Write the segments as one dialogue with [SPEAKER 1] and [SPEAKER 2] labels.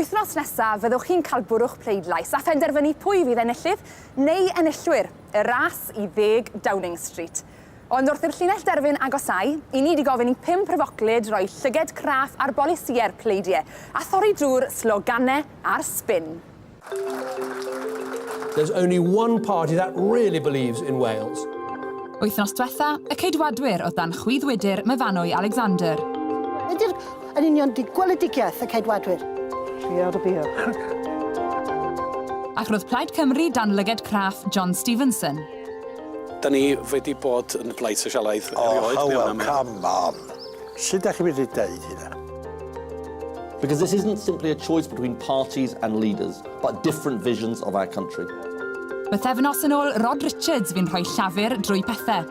[SPEAKER 1] Wythnos nesaf fyddwch chi'n cael bwrwch pleidlais a phenderfynu pwy fydd enillydd neu enillwyr y ras I 10 Downing Street. Ond wrth i'r llinell derfyn agosau, I ni wedi gofyn I 5 pryfoclyd roi llyged craff ar bolisïau'r pleidiau a thorri drwy'r sloganau a'r spin.
[SPEAKER 2] There's only one party that really believes in Wales.
[SPEAKER 1] Wythnos diwetha, y ceidwadwyr o dan chwyddwydr Myfanwy Alexander.
[SPEAKER 3] Ydy'r yn union gweledigaeth y ceidwadwyr? She ought to be here.
[SPEAKER 1] Ac roedd Plaid Cymru dan lyged craff John Stevenson.
[SPEAKER 4] Da ni wedi bod yn y blaid sosialaeth erioed.
[SPEAKER 5] Oh, come on. Sut ydych chi wedi dweud hynna?
[SPEAKER 6] Because this isn't simply a choice between parties and leaders, but different visions of our country.
[SPEAKER 1] Bythefnos yn ôl, Rod Richards fi'n rhoi llafur drwy pethau.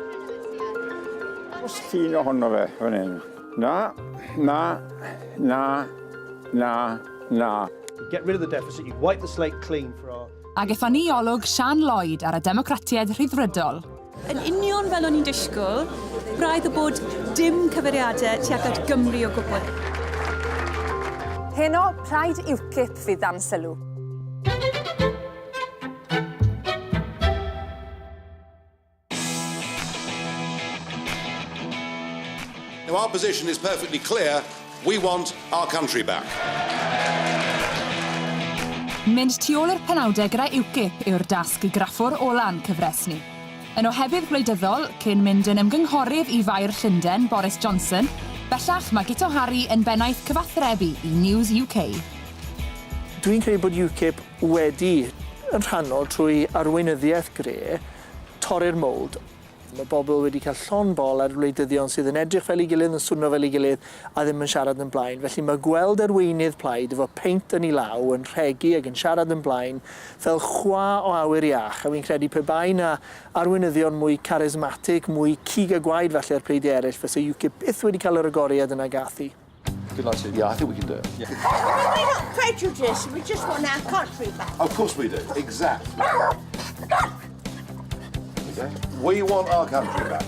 [SPEAKER 7] Oes llun ohono fe, fan hyn? Na.
[SPEAKER 2] Get rid of the deficit, you wipe the slate clean for our...
[SPEAKER 1] Ac effo ni olwg Sian Lloyd ar y democratiaid rhyddfrydol.
[SPEAKER 8] Yn union fel o'n i'n disgwyl, braidd o bod dim cyfeiriadau tuag at Gymru o gwbl.
[SPEAKER 1] Heno, Plaid UKIP fydd dan sylw.
[SPEAKER 9] Now, our position is perfectly clear. We want our country back.
[SPEAKER 1] Mynd tu ôl i'r penawdau gyda UKIP yw'r dasg graffwr ola'n cyfres ni. Yn ohebydd gwleidyddol, cyn mynd yn ymgynghorydd I fair Llundain, Boris Johnson, bellach mae Gito Harry yn bennaeth cyfathrebu I News UK.
[SPEAKER 10] Dwi'n credu bod UKIP wedi yn rhannol trwy arweinyddiaeth gre torri'r mold. Mae bobl wedi cael llon bol ar wleidyddion sydd yn edrych fel ei gilydd, yn swno fel ei gilydd, a ddim yn siarad yn blaen. Felly mae gweld arweinydd Plaid efo peint yn ei law, yn rhegi ac yn siarad yn blaen, fel chwa o awyr iach. A fi'n credu pe bai na arweinyddion mwy charismatic, mwy cig a gwaed falle ar pleidiau eraill, fysa UKIP byth wedi cael yr agoriad yna gathi.
[SPEAKER 6] Good luck to you. Yeah, I think we can do it. Yeah.
[SPEAKER 3] We're not prejudiced, we just want our country back.
[SPEAKER 9] Of course we do. Exactly. We want our country back.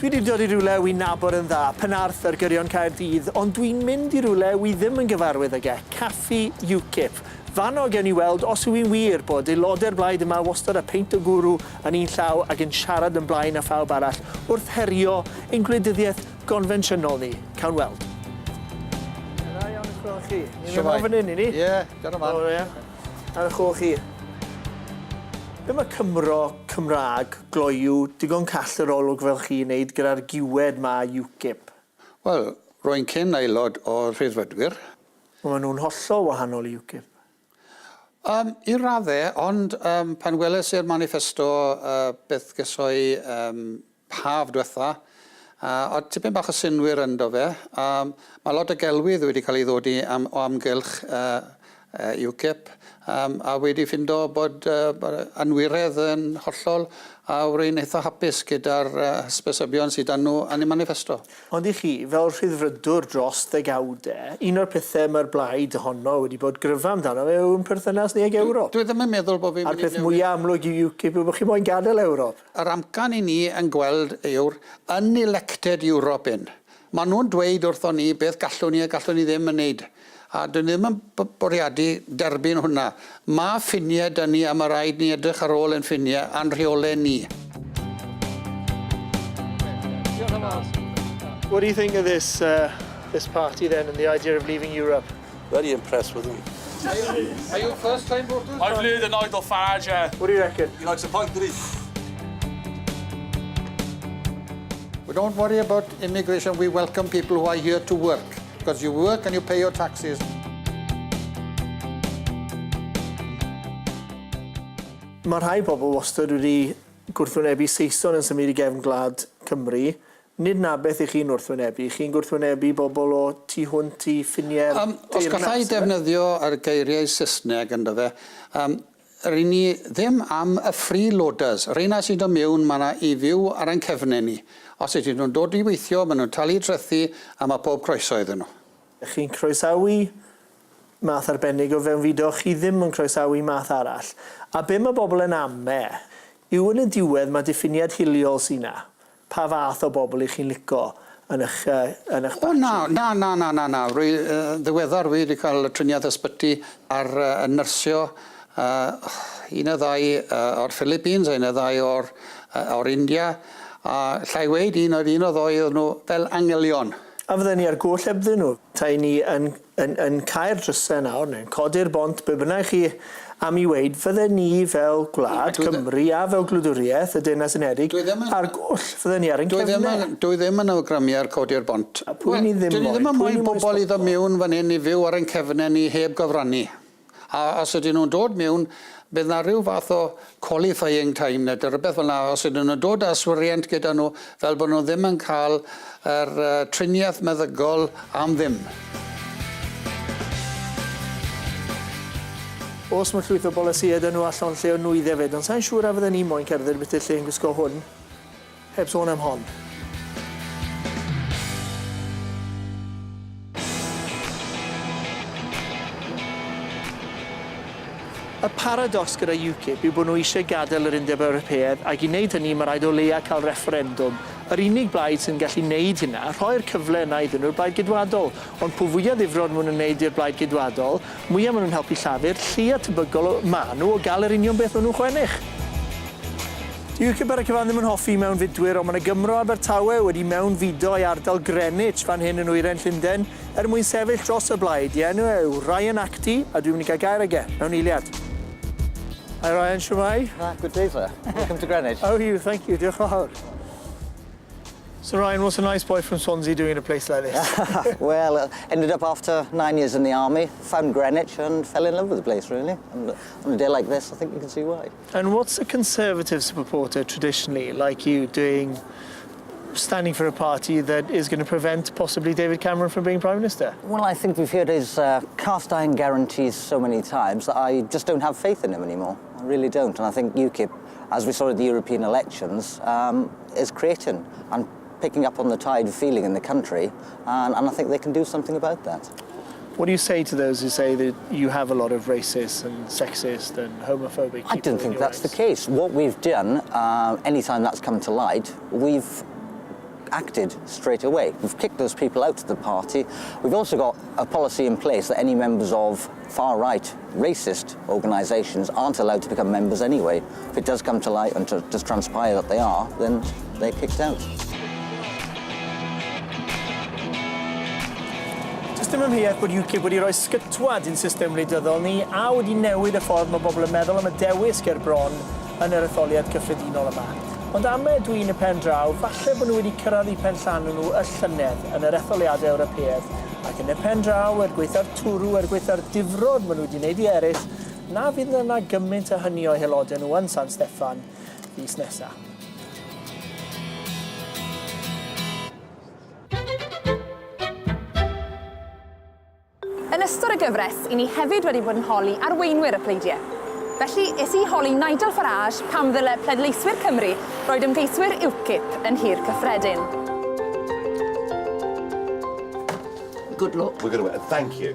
[SPEAKER 10] Dwi wedi dod I rywle wi'n nabod yn dda, Penarth ar gyrion Caerdydd, ond dwi'n mynd I rywle wi ddim yn gyfarwydd ag Caffi UKIP. Fanno gen I weld os yw i'n wir bod aelodau'r blaid yma wastad a peint o gwrw yn un llaw ac yn siarad yn blaen a phawb arall wrth herio ein gwleidyddiaeth gonfensiynol ni. Cawn weld. Da iawn yn chwilio chi. Ni'n mynd fan hyn I ni?
[SPEAKER 5] Ie, dyna man.
[SPEAKER 10] O, ie. Ar y chwilio chi. Be mae Cymro, Cymraeg, gloiw, digon call yr olwg fel chi wneud gyda'r giwed ma UKIP?
[SPEAKER 7] Wel, rwy'n cyn aelod o rhyddfrydwyr.
[SPEAKER 10] Maen nhw'n hollol wahanol I UKIP.
[SPEAKER 7] I raddau, ond pan weles i'r manifesto beth gysoi haf diwetha, o tipyn bach o synwyr ynddo fe. Mae lot o gelwydd wedi cael ei ddodi o amgylch UKIP. A wedi ffindo bod anwiredd yn hollol a wrai'n eitha hapus gyda'r hysbysybion sydd â nhw yn eu manifesto.
[SPEAKER 10] Ond I chi, fel rhyddfrydwr dros ddegawdau, un o'r pethau mae'r blaid honno wedi bod gryfa amdano fe yw'n perthynas ni ag Ewrop.
[SPEAKER 7] Dwi ddim yn meddwl bod fi'n...
[SPEAKER 10] A'r peth mwyaf amlwg I UKIP yw bod chi moyn gadael Ewrop.
[SPEAKER 7] Yr amcan I ni yn gweld yw'r unelected European. Maen nhw'n dweud wrtho ni beth gallwn ni a gallwn ni ddim yn wneud. A dyn ni ddim yn bwriadu derbyn hwnna. Mae ffiniau dyn ni a mae rhaid ni edrych ar ôl yn ffiniau a'n rheolau ni.
[SPEAKER 10] What do you think of this party then and the idea of leaving Europe?
[SPEAKER 5] Very impressed with them.
[SPEAKER 7] Are you first time voters?
[SPEAKER 4] I've learned an idle Farage.
[SPEAKER 10] What do you reckon?
[SPEAKER 5] He likes a pint, does he?
[SPEAKER 7] We don't worry about immigration. We welcome people who are here to work. Because you work and you pay your taxes.
[SPEAKER 10] Mae rhai bobl wastad wedi gwrthwynebu Saeson yn symud I gefn gwlad Cymru. Nid na beth I chi'n wrthwynebu. Chi'n gwrthwynebu bobl o tu hwnt I ffiniau'r teyrnas.
[SPEAKER 7] Os gallai defnyddio ar geiriau Saesneg ynddo fe, rydyn ni ddim am y freeloaders. Reina sydd o mewn mae yna I fyw ar ein cefnau ni. Os ydyn nhw'n dod I weithio, maen nhw'n talu trethu a mae pob croeso iddyn nhw.
[SPEAKER 10] Chi'n croesawu math arbennig o fewnfudo, chi ddim yn croesawu math arall. A be mae bobl yn ame, yw yn y diwedd mae diffiniad hiliol sy'n na. Pa fath o bobl I chi'n lico. yn eich
[SPEAKER 7] O, na. Ddiweddar wi wedi cael triniaeth ysbyty ar nyrsio un o ddau o'r Philippines, un o ddau o'r India, a llai weid un o ddoi oedd nhw fel angelion.
[SPEAKER 10] A fydden ni ar goll ebddyn nhw. Ta ni yn cael drysau nawr, neu'n codi'r bont, be bynnag chi am i weid, fydden ni fel Gwlad Cymru a fel Gwladwriaeth y Deyrnas Unedig ar goll, fydden ni ar ein cefnau.
[SPEAKER 7] Dwi ddim yn awgrymu ar codi'r bont.
[SPEAKER 10] Pwy ni ddim moyn?
[SPEAKER 7] Dwi ddim yn moyn bobl i ddod mewn fan hyn i fyw ar ein cefnau ni heb gyfrannu. A os ydyn nhw'n dod mewn, bydd na rhyw fath o qualifying time neu rhywbeth fel yna. Os ydyn nhw'n dod â swiriant gyda nhw fel bod nhw ddim yn cael yr triniaeth meddygol am ddim.
[SPEAKER 10] Os mae llwyth o bolisi ydyn nhw allan lle o nwyddau fyd, ond sa'n siŵr a fydden ni moyn cerdded beth lle yn gwisgo hwn, heb sôn am hon. Y paradox gyda UKIP yw bod nhw eisiau gadael yr Undeb Ewropeaidd ac i wneud hynny mae rhaid o leia cael referendum. Yr unig blaid sy'n gallu wneud hynna, rhoi'r cyfle yna iddyn nhw'r blaid gydwadol. Ond pwy fwyaf ddifrod maen nhw'n wneud i'r blaid gydwadol, mwyaf maen nhw'n helpu llafur, llia tebygol maen nhw o gael yr union beth maen nhw'n chwennych. Di UKIP ar y cyfan ddim yn hoffi mewn fidwyr, ond mae yna Gymro Abertawe wedi mewn fido i ardal Greenwich fan hyn yn Wyren Llundain mwyn sefyll dros y blaid. I enw yw Ryan Acti, a dwi'n mynd i gael gair ag mewn eiliad. Hi Ryan, shwmai?
[SPEAKER 11] Good day, sir. Welcome to Greenwich.
[SPEAKER 10] Oh, thank you. Diolch yn fawr. So Ryan, what's a nice boy from Swansea doing in a place like this?
[SPEAKER 11] Well, ended up after 9 years in the army, found Greenwich and fell in love with the place, really. And on a day like this, I think you can see why.
[SPEAKER 10] And what's a Conservative supporter traditionally, like you, doing, standing for a party that is going to prevent possibly David Cameron from being Prime Minister?
[SPEAKER 11] Well, I think we've heard his cast iron guarantees so many times that I just don't have faith in him anymore. I really don't. And I think UKIP, as we saw at the European elections, is creating and picking up on the tide of feeling in the country, and I think they can do something about that.
[SPEAKER 10] What do you say to those who say that you have a lot of racist and sexist and homophobic people?
[SPEAKER 11] I don't think that's the case. What we've done, anytime that's come to light, we've acted straight away. We've kicked those people out of the party. We've also got a policy in place that any members of far-right racist organisations aren't allowed to become members anyway. If it does come to light and does transpire that they are, then they're kicked out.
[SPEAKER 10] Dim ymheuaeth bod UKIP wedi rhoi sgytwad i'n system wleidyddol ni a wedi newid y ffordd mae bobl yn meddwl am y dewis ger bron yn yr etholiad cyffredinol yma. Ond am dwi'n y pen draw, falle bod nhw wedi cyrraedd i pen llan nhw y llynedd yn yr etholiadau Ewropeaidd, ac yn y pen draw gweithio'r twrw, gweithio'r difrod maen nhw wedi wneud i eraill, na fydd yna gymaint o hynny o aelodau nhw yn San Steffan fis nesaf.
[SPEAKER 1] Yn ystod y gyfres, i ni hefyd wedi bod yn holi arweinwyr y pleidiau. Felly, is i holi Nigel Farage pam ddyle pleidleiswyr Cymru roed ymgeiswyr UKIP yn hir cyffredin.
[SPEAKER 12] Good luck. We're going to thank you.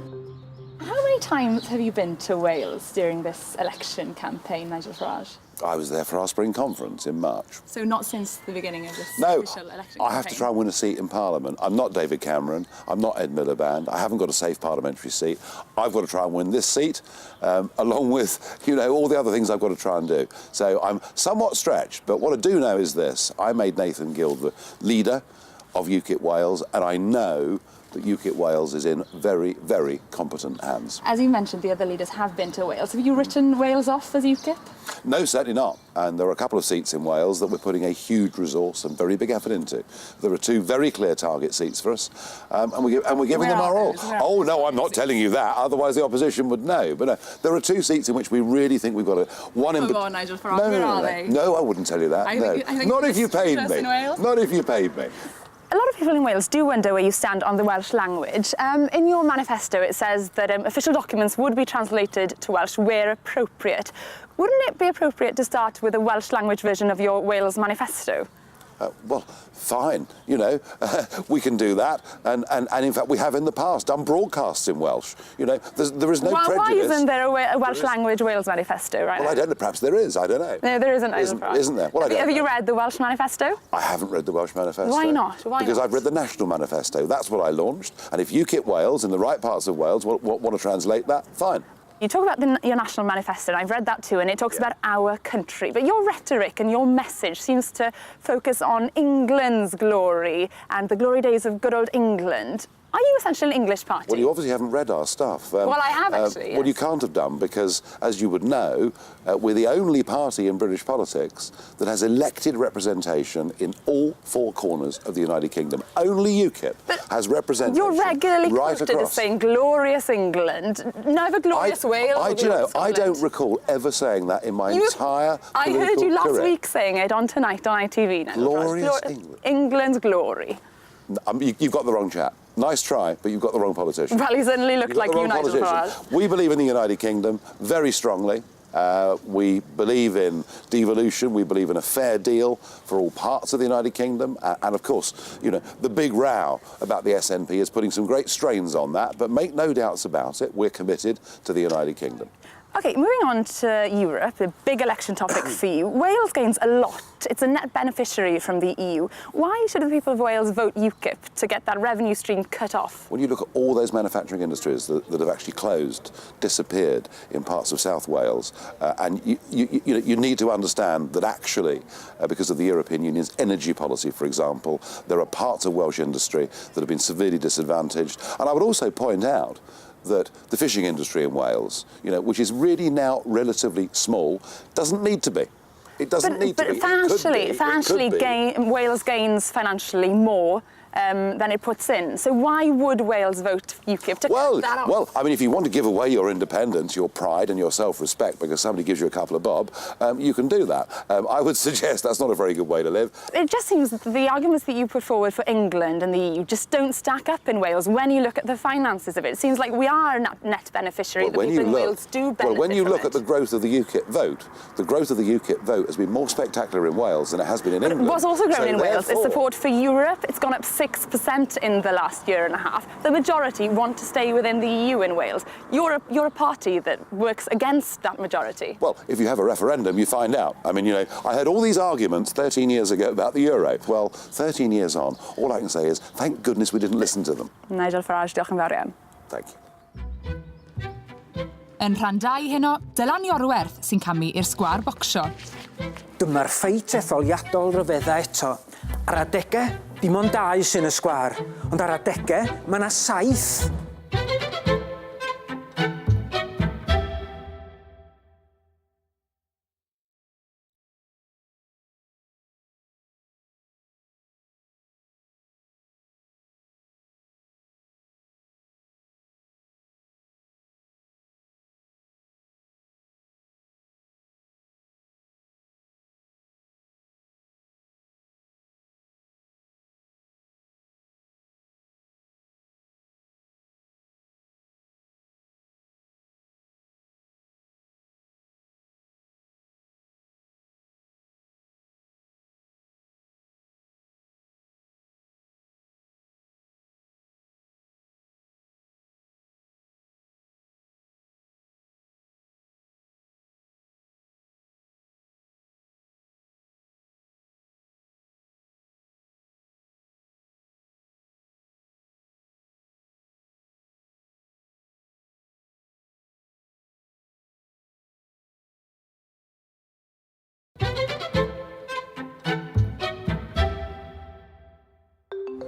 [SPEAKER 1] How many times have you been to Wales during this election campaign, Nigel Farage?
[SPEAKER 12] I was there for our spring conference in March.
[SPEAKER 1] So not since the beginning of this
[SPEAKER 12] No,
[SPEAKER 1] official election
[SPEAKER 12] I have to try and win a seat in Parliament. I'm not David Cameron. I'm not Ed Miliband. I haven't got a safe parliamentary seat. I've got to try and win this seat, along with, all the other things I've got to try and do. So I'm somewhat stretched, but what I do know is this. I made Nathan Gill the leader of UKIP Wales, and I know that UKIP Wales is in very, very competent hands.
[SPEAKER 1] As you mentioned, the other leaders have been to Wales. Have you written Wales off as UKIP?
[SPEAKER 12] No, certainly not. And there are a couple of seats in Wales that we're putting a huge resource and very big effort into. There are 2 very clear target seats for us, and we're giving them our all. Oh, no, I'm not telling you that, otherwise the opposition would know. But no, there are 2 seats in which we really think we've got to...
[SPEAKER 1] Come on, Nigel Farage, where are they?
[SPEAKER 12] No, I wouldn't tell you that, Not if you paid me. Not if you paid me.
[SPEAKER 1] A lot of people in Wales do wonder where you stand on the Welsh language. In your manifesto, it says that official documents would be translated to Welsh where appropriate. Wouldn't it be appropriate to start with a Welsh language version of your Wales manifesto?
[SPEAKER 12] Well, fine, you know, we can do that. And in fact, we have in the past done broadcasts in Welsh. You know, there is no prejudice.
[SPEAKER 1] Why isn't there a Welsh language Wales manifesto right
[SPEAKER 12] Well,
[SPEAKER 1] now?
[SPEAKER 12] I don't know, perhaps there is, I don't know.
[SPEAKER 1] No, there isn't.
[SPEAKER 12] Isn't there? Well,
[SPEAKER 1] have you read the Welsh manifesto?
[SPEAKER 12] I haven't read the Welsh manifesto.
[SPEAKER 1] Why not?
[SPEAKER 12] Because I've read the national manifesto. That's what I launched. And if UKIP Wales, in the right parts of Wales, want to translate that, fine.
[SPEAKER 1] You talk about your national manifesto, and I've read that too, and it talks about our country. But your rhetoric and your message seems to focus on England's glory and the glory days of good old England. Are you essentially an English party?
[SPEAKER 12] Well, you obviously haven't read our stuff.
[SPEAKER 1] Well, I have actually,
[SPEAKER 12] Well,
[SPEAKER 1] yes.
[SPEAKER 12] you can't have done because, as you would know, we're the only party in British politics that has elected representation in all four corners of the United Kingdom. Only UKIP has representation
[SPEAKER 1] You're regularly
[SPEAKER 12] right
[SPEAKER 1] quoted as
[SPEAKER 12] across.
[SPEAKER 1] saying glorious England, never glorious Wales.
[SPEAKER 12] Do you know, I don't recall ever saying that in my entire
[SPEAKER 1] I
[SPEAKER 12] political
[SPEAKER 1] heard you last
[SPEAKER 12] career.
[SPEAKER 1] week saying it on Tonight on ITV. Now,
[SPEAKER 12] Glorious England.
[SPEAKER 1] England's glory.
[SPEAKER 12] You've got the wrong chap. Nice try, but you've got the wrong politician.
[SPEAKER 1] Well, he certainly looked
[SPEAKER 12] You've got
[SPEAKER 1] like
[SPEAKER 12] the wrong
[SPEAKER 1] United
[SPEAKER 12] politician.
[SPEAKER 1] Farage.
[SPEAKER 12] We believe in the United Kingdom very strongly. We believe in devolution. We believe in a fair deal for all parts of the United Kingdom. And of course, you know, the big row about the SNP is putting some great strains on that. But make no doubts about it, we're committed to the United Kingdom.
[SPEAKER 1] OK, moving on to Europe, a big election topic for you. Wales gains a lot. It's a net beneficiary from the EU. Why should the people of Wales vote UKIP to get that revenue stream cut off?
[SPEAKER 12] When you look at all those manufacturing industries that have actually closed, disappeared in parts of South Wales, and you need to understand that actually, because of the European Union's energy policy, for example, there are parts of Welsh industry that have been severely disadvantaged. And I would also point out that the fishing industry in Wales, you know, which is really now relatively small, doesn't need to be. It doesn't need to be.
[SPEAKER 1] Financially, Wales gains financially more than it puts in. So why would Wales vote UKIP to cut that off?
[SPEAKER 12] Well, I mean, if you want to give away your independence, your pride and your self-respect because somebody gives you a couple of bob, you can do that. I would suggest that's not a very good way to live.
[SPEAKER 1] It just seems that the arguments that you put forward for England and the EU just don't stack up in Wales when you look at the finances of it. It seems like we are a net beneficiary. The people in Wales do benefit
[SPEAKER 12] Well, when you
[SPEAKER 1] from
[SPEAKER 12] look
[SPEAKER 1] it.
[SPEAKER 12] at the growth of the UKIP vote, the growth of the UKIP vote has been more spectacular in Wales than it has been in England.
[SPEAKER 1] What's also grown in Wales is
[SPEAKER 12] therefore,
[SPEAKER 1] support for Europe. It's gone up 6% in the last year and a half. The majority want to stay within the EU in Wales. You're a party that works against that majority.
[SPEAKER 12] Well, if you have a referendum, you find out. I mean, you know, I heard all these arguments 13 years ago about the euro. Well, 13 years on, all I can say is, thank goodness we didn't listen to them.
[SPEAKER 1] Nigel Farage, diolch yn fawr iawn.
[SPEAKER 12] Thank you.
[SPEAKER 13] Yn rhan 2 heno, Dylan Iorwerth sy'n camu i'r sgwâr bocsio.
[SPEAKER 14] Dyma'r ffeit etholiadol ryfedda eto. Ar adegau, dim ond 2 sy'n y sgwâr, ond ar adegau, mae 'na 7.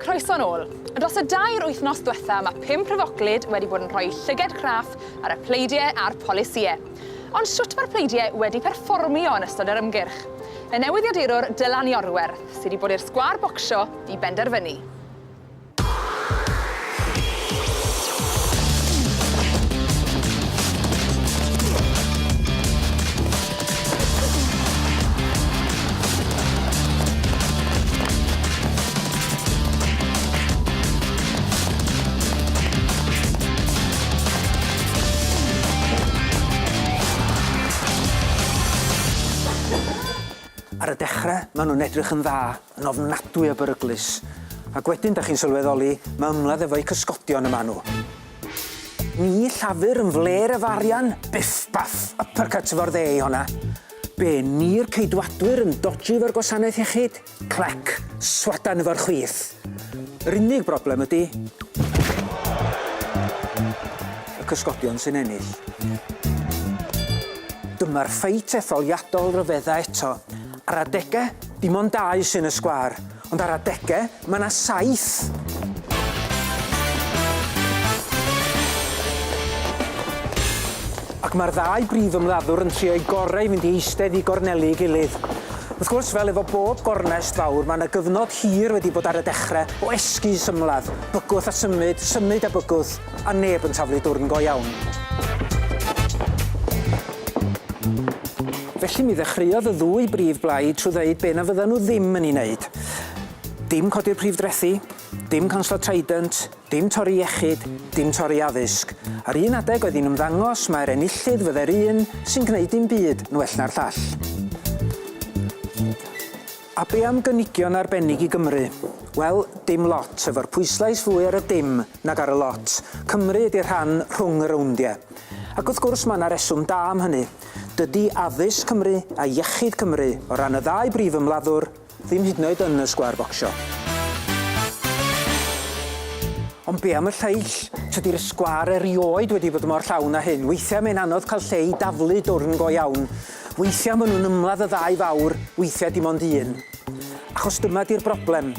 [SPEAKER 1] Croeso nôl. Dros y 2 wythnos diwetha, mae 5 pryfoclyd wedi bod yn rhoi llyged craff ar y pleidiau a'r polisiau. Ond shwt mae'r pleidiau wedi perfformio yn ystod yr ymgyrch? Y newyddiadurwr Dylan Iorwerth sydd wedi bod i'r sgwâr bocsio i benderfynu.
[SPEAKER 14] Ar Ar y dechrau, maen nhw'n edrych yn dda, yn ofnadwy o beryglus. Ac wedyn, da chi'n sylweddoli, mae ymladd efo'u cysgodion yma nhw. Ni llafur yn fler y farian, biff, baff, uppercut efo'r dde i honna. Be, ni'r ceidwadwyr yn dodgi efo'r gwasanaeth iechyd? Clec, swadan efo'r chwith. Yr unig broblem ydy y cysgodion sy'n ennill. Dyma'r ffeit etholiadol ryfedda eto. Ar adegau, dim ond 2 sy'n y sgwar, ond ar adegau, mae 'na 7. Ac mae'r 2 brif ymladdwr yn trio ei gorau i fynd i eistedd i gornelu ei gilydd. Wrth gwrs, fel efo bob gornest fawr, mae 'na gyfnod hir wedi bod ar y dechrau o esgus ymladd, bygwth a symud, symud a bygwth, a neb yn taflu dwrn go iawn. Felly mi ddechreuodd y 2 brif blaid trwy ddeud be na fyddan nhw ddim yn ei wneud. Dim codi'r prif drethu, dim canslo Trident, dim torri iechyd, dim torri addysg. Ar un adeg oedd hi'n ymddangos mae'r enillydd fydde'r un sy'n gwneud dim byd yn well na'r llall. A be am gynigion arbennig i Gymru? Wel, dim lot, efo'r pwyslais fwy ar y dim nag ar y lot. Cymru ydy'r rhan rhwng y rowndiau. Ac wrth gwrs mae yna reswm da am hynny. Dydy addysg Cymru a iechyd Cymru o ran y 2 brif ymladdwr ddim hyd yn oed yn y sgwâr bocsio. Ond be am y lleill? Tydy'r sgwâr erioed wedi bod mor llawn â hyn. Weithiau mae'n anodd cael lle i daflu dwrn go iawn. Weithiau maen nhw'n ymladd y 2 fawr, weithiau dim ond 1. Achos dyma di'r broblem.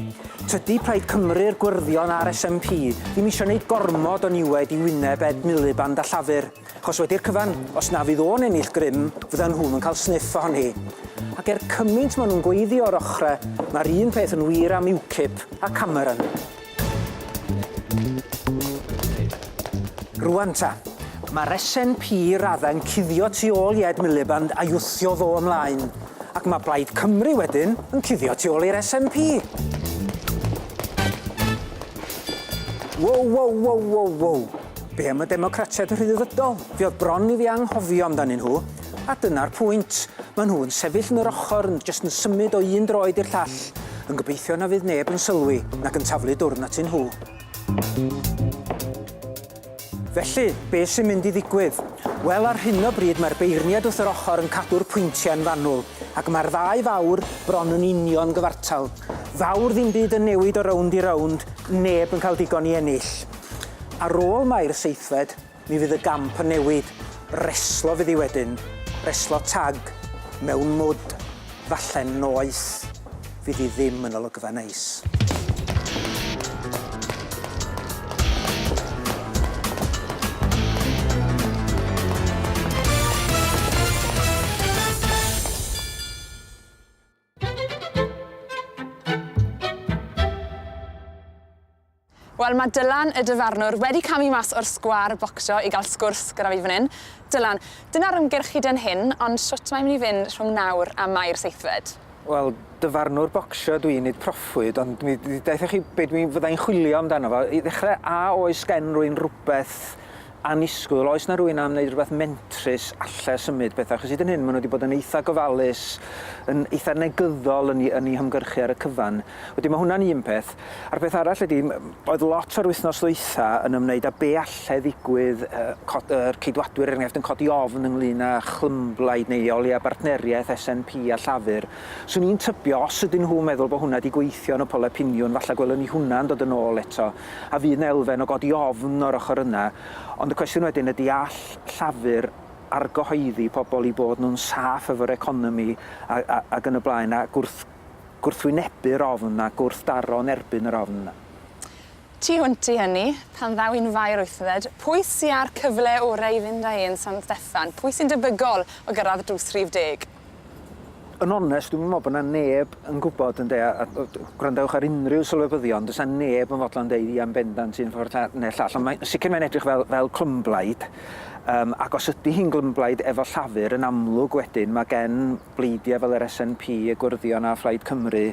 [SPEAKER 14] Tydy Plaid Cymru'r gwrddion a'r SNP ddim eisiau gwneud gormod o niwed i wyneb Ed Miliband a Llafur. Achos wedi'r cyfan, os na fydd o'n ennill grym, fyddan nhw'n cael sniff ohoni. Ac cymaint maen nhw'n gweiddi o'r ochrau, mae'r un peth yn wir am UKIP a Cameron. Rwan ta, mae'r SNP raddau'n cuddio tu ôl i Ed Miliband a wthio fo ymlaen. Ac mae Plaid Cymru wedyn yn cuddio tu ôl i'r SNP. Wow. Be am y democratiaid rhyddfrydol? Fi oedd bron i fi anghofio amdanyn nhw. A dyna'r pwynt. Maen nhw'n sefyll yn yr ochr yn jyst yn symud o un droed i'r llall, yn gobeithio na fydd neb yn sylwi nac yn taflu dwrn atyn nhw. Felly, be sy'n mynd i ddigwydd? Wel, ar hyn o bryd mae'r beirniad wrth yr ochr yn cadw'r pwyntiau'n fanwl, ac mae'r 2 fawr bron yn union gyfartal. Fawr ddim byd yn newid o rownd i rownd, neb yn cael digon i ennill. Ar ôl mae'r seithfed, mi fydd y gamp yn newid. Reslo fydd hi wedyn. Reslo tag, mewn mwd, falle'n noeth. Fydd hi ddim yn olygfa neis.
[SPEAKER 1] Wel, mae Dylan y dyfarnwr wedi camu mas o'r sgwâr bocsio i gael sgwrs gyda fi fan hyn. Dylan, dyna'r ymgyrch chi dyn hyn, ond shwt mae'n mynd i fynd rhwng nawr a Mai'r 7fed?
[SPEAKER 14] Wel, dyfarnwr bocsio dwi'n nid proffwyd, ond mi daethach chi beth mi fyddai'n chwilio amdano fo. I ddechrau, oes gen rwy'n rhywbeth anisgwyl, oes na rwy'n am wneud rhywbeth mentrus allai symud bethau, achos hyd yn hyn maen nhw wedi bod yn eitha gofalus, yn eitha negyddol yn ei hymgyrchu ar y cyfan. Wedi mae hwnna'n un peth. A'r peth arall ydy, oedd lot o'r wythnos ddwytha yn ymwneud â be allai ddigwydd yr ceidwadwyr enghraifft yn codi ofn ynglyn â chlymblaid neu a bartneriaeth SNP a Llafur. Swn i'n tybio, os ydyn nhw'n meddwl bod hwnna wedi gweithio yn y pole piniwn, falle gwelwn ni hwnna'n dod yn ôl eto, a fydd na elfen o godi ofn o'r ochr yna. Ond y cwestiwn wedyn ydy all Llafur argyhoeddi pobl i bod nhw'n saff efo'r economi ac yn y blaen a gwrthwynebu'r ofn a gwrthdaro yn erbyn yr ofn yna.
[SPEAKER 1] Ti hwnt i hynny, pan ddaw i'n 2 wythfed, pwy sy'n ar cyfle orau i fynd â un San Steffan? Pwy sy'n debygol o gyrraedd drws rhif 10?
[SPEAKER 14] Yn onest, dwi'n meddwl bod yna neb yn gwybod yn gwrandewch ar unrhyw sylwebyddion, does yna neb yn fodlon deud i am bendant sy'n ffordd neu llall, ond sicr mae'n edrych fel clymblaid, ac os ydy hi'n glymblaid efo Llafur yn amlwg wedyn, mae gen bleidiau fel yr SNP, y gwrddion a Phlaid Cymru,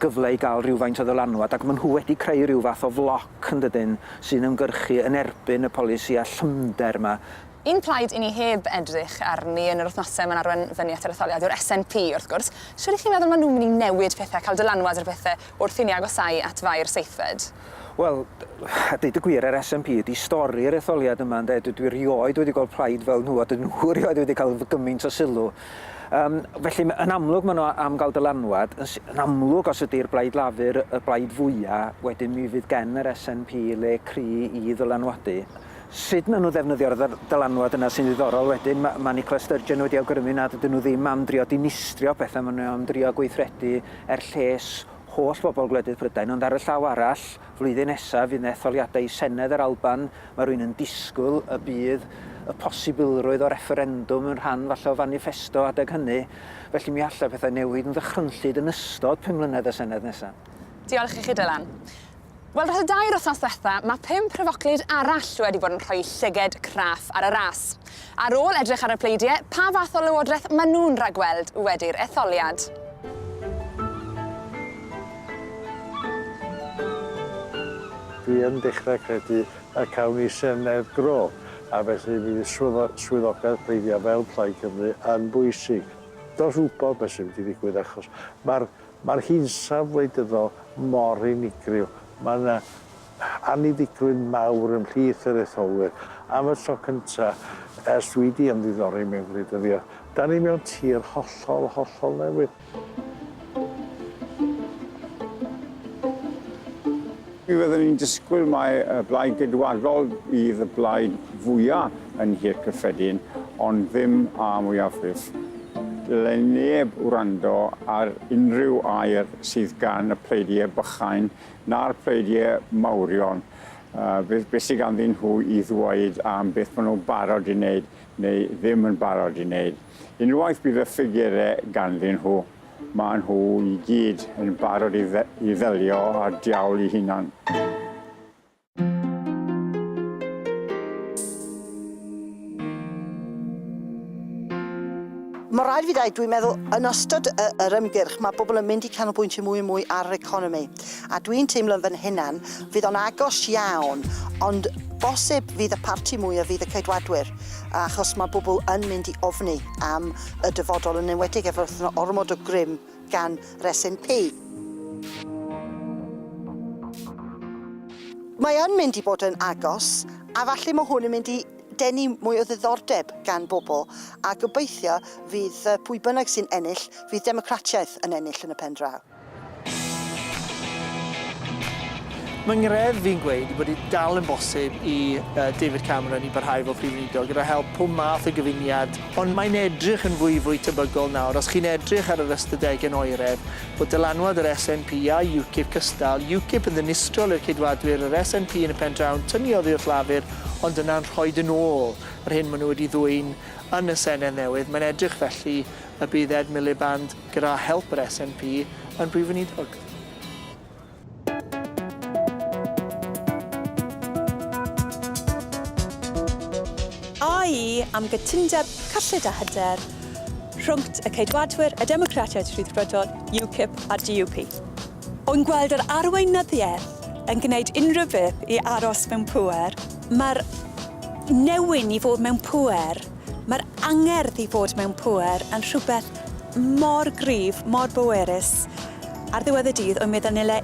[SPEAKER 14] gyfle i gael rhywfaint o ddylanwad, ac maen nhw wedi creu rhyw fath o floc yn dydyn sy'n ymgyrchu yn erbyn y polisi a llymder yma.
[SPEAKER 1] Un plaid i ni heb edrych arni yn yr wythnosau mae'n arwain fyny at yr etholiad yw'r SNP wrth gwrs. Siwr i chi meddwl maen nhw'n mynd i newid pethau, cael dylanwad ar pethau wrth i ni agosau at fair seithfed?
[SPEAKER 14] Wel, a deud y gwir, yr SNP ydi stori'r etholiad yma, dwi rioed wedi gweld plaid fel nhw, a dyn nhw rioed wedi cael gymaint o sylw. Felly, yn amlwg maen nhw am gael dylanwad. Yn amlwg, os ydy'r blaid lafur y blaid fwyaf, wedyn mi fydd gen yr SNP le cri i ddylanwadu. Sut maen nhw ddefnyddio'r dylanwad yna sy'n ddiddorol wedyn, mae Nicola Sturgeon wedi awgrymu nad ydyn nhw ddim am drio dinistrio pethau, maen nhw am drio gweithredu lles holl bobl gwledydd Prydain, ond ar y llaw arall, flwyddyn nesaf fydd etholiadau i Senedd yr Alban, mae rhywun yn disgwyl y bydd y posibilrwydd o referendwm yn rhan falle o fanifesto adeg hynny, felly mi alla pethau newid yn ddychrynllyd yn ystod 5 mlynedd y Senedd nesaf.
[SPEAKER 1] Diolch i chi, Dylan. Wel, dros y 2 wythnos ddiwetha, mae 5 pryfoclyd arall wedi bod yn rhoi llyged craff ar y ras. Ar ôl edrych ar y pleidiau, pa fath o lywodraeth maen nhw'n rhagweld wedi'r etholiad?
[SPEAKER 5] Dwi yn dechrau credu y cawn ni Senedd Gro, a felly bydd swyddogaeth pleidiau fel Plaid Cymru yn bwysig. Does wybod beth sy'n wedi digwydd achos mae'r hinsaf wleidyddol mor unigryw. Mae yna aniddigrwydd mawr ymhlith yr etholwyr. Am y tro cyntaf, ers dwi wedi ymddiddori mewn gwleidyddiaeth, da ni mewn tir hollol newydd.
[SPEAKER 15] Mi fyddwn ni'n disgwyl mai y blaid gydwadol bydd y blaid fwyaf yn hir cyffredin, ond ddim a mwyafrif. Dyle neb wrando ar unrhyw air sydd gan y pleidiau bychain na'r pleidiau mawrion. Beth sydd ganddyn nhw i ddweud am beth maen nhw'n barod i wneud neu ddim yn barod i wneud. Unwaith bydd y ffigurau ganddyn nhw, maen nhw i gyd yn barod i ddelio â'r diawl eu hunan.
[SPEAKER 3] Mae rhaid fi dweud, dwi'n meddwl, yn ystod yr ymgyrch, mae bobl yn mynd i canolbwyntio mwy a mwy ar yr economi. A dwi'n teimlo fan hynna'n, fydd o'n agos iawn, ond bosib fydd y parti mwyaf fydd y Ceidwadwyr, achos mae bobl yn mynd i ofni am y dyfodol yn enwedig efo ormod o grym gan yr SNP. Mae yn mynd i bod yn agos, a falle mae hwn yn mynd i denu mwy o ddiddordeb gan bobl, a gobeithio fydd pwy bynnag sy'n ennill, fydd democratiaeth yn ennill yn y pen draw.
[SPEAKER 10] Mae'n ngrefft fi'n gweud bod dal yn bosib i David Cameron i barhau fel Prif Weinidog gyda help pob math o gyfuniad. Ond mae'n edrych yn fwy tebygol nawr. Os chi'n edrych ar yr ystadegau oeref, bod dylanwad yr SNP a UKIP cystal, UKIP yn ddinistriol i'r Ceidwadwyr, yr SNP yn y pen draw, tynnu oddi wrth lafur, ond yna'n rhoi yn ôl yr hyn maen nhw wedi ddwy'n yn y Senedd newydd. Mae'n edrych felly y bydd Ed Miliband gyda help yr SNP yn Prif Weinidog.
[SPEAKER 8] Am gytundeb cyllid a hyder rhwnt y Ceidwadwyr, y Democratiaid Rhyddfrydol, UKIP a DUP. O'n gweld yr arweinyddiaeth yn gwneud unrhyw beth i aros mewn pŵer, mae'r newyn i fod mewn pŵer, mae'r angerdd i fod mewn pŵer yn rhywbeth mor gryf, mor bwerus. Ar ddiwedd y dydd, o'n meddwl nile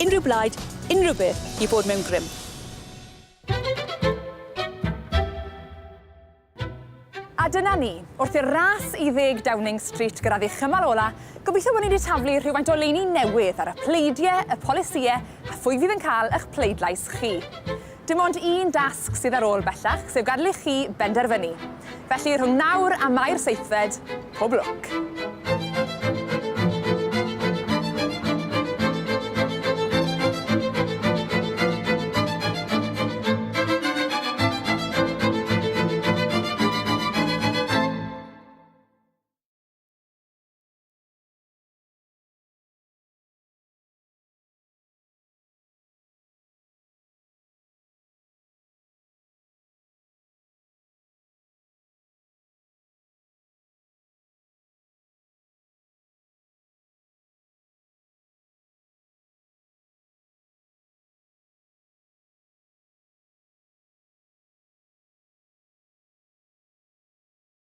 [SPEAKER 8] unrhyw blaid, unrhyw beth i fod mewn grym.
[SPEAKER 1] A dyna ni, wrth i'r ras i 10 Downing Street gyrraedd chymal ola, gobeithio bod ni wedi taflu rhywfaint o leini newydd ar y pleidiau, y polisïau, a phwy fydd yn cael eich pleidlais chi. Dim ond un dasg sydd ar ôl bellach, sef gadlu chi benderfynu. Felly rhwng nawr a Mau'r 7, pob lwc.